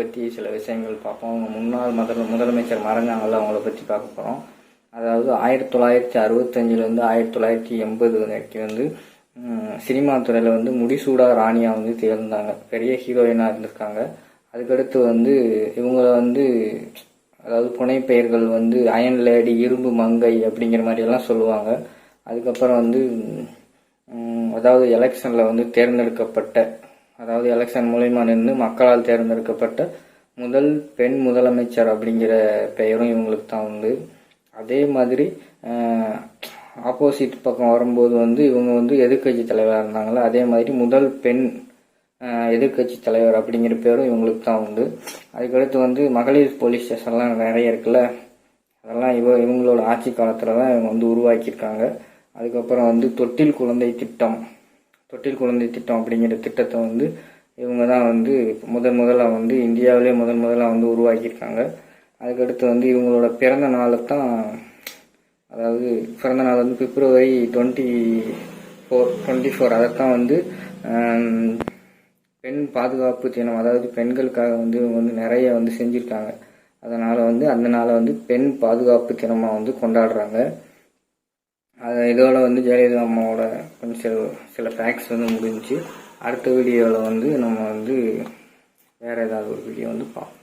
பற்றி சில விஷயங்கள் பார்ப்போம். அவங்க முன்னாள் முதலமைச்சர் மறைஞ்சாங்கல்ல, அவங்கள பற்றி பார்க்க போகிறோம். அதாவது 1965 1980 வரைக்கும் வந்து சினிமா துறையில் வந்து முடிசூடா ராணியாக வந்து தேர்ந்தாங்க. பெரிய ஹீரோயினாக இருந்திருக்காங்க. அதுக்கடுத்து வந்து இவங்கள வந்து அதாவது புனைப்பெயர்கள் வந்து அயன் லேடி, இரும்பு மங்கை அப்படிங்கிற மாதிரியெல்லாம் சொல்லுவாங்க. அதுக்கப்புறம் வந்து அதாவது எலெக்ஷனில் வந்து தேர்ந்தெடுக்கப்பட்ட, அதாவது எலெக்ஷன் மூலயமா நின்று மக்களால் தேர்ந்தெடுக்கப்பட்ட முதல் பெண் முதலமைச்சர் அப்படிங்கிற பெயரும் இவங்களுக்கு தான் உண்டு. அதே மாதிரி ஆப்போசிட் பக்கம் வரும்போது வந்து இவங்க வந்து எதிர்கட்சி தலைவராக இருந்தாங்களா, அதே மாதிரி முதல் பெண் எதிர்கட்சி தலைவர் அப்படிங்கிற பேரும் இவங்களுக்கு தான் உண்டு. அதுக்கடுத்து வந்து மகளிர் போலீஸ் ஸ்டேஷன்லாம் நிறைய இருக்குல்ல, அதெல்லாம் இவங்களோட ஆட்சி காலத்தில் தான் இவங்க வந்து உருவாக்கியிருக்காங்க. அதுக்கப்புறம் வந்து தொட்டில் குழந்தை திட்டம் அப்படிங்கிற திட்டத்தை வந்து இவங்க தான் வந்து முதல்ல வந்து இந்தியாவிலே முதல்ல வந்து உருவாக்கியிருக்காங்க. அதுக்கடுத்து வந்து இவங்களோட பிறந்த நாளை தான், அதாவது பிறந்த நாள் வந்து February 24 அதைத்தான் வந்து பெண் பாதுகாப்பு தினம், அதாவது பெண்களுக்காக வந்து இவங்க வந்து நிறைய வந்து செஞ்சுருக்காங்க. அதனால் வந்து அந்த நாளை வந்து பெண் பாதுகாப்பு தினமாக வந்து கொண்டாடுறாங்க. இதோட வந்து ஜெயலலிதா அம்மாவோட கொஞ்சம் சில ஃபேக்ட்ஸ் வந்து முடிஞ்சிச்சு. அடுத்த வீடியோவில் வந்து நம்ம வந்து வேறு ஏதாவது ஒரு வீடியோ வந்து பார்ப்போம்.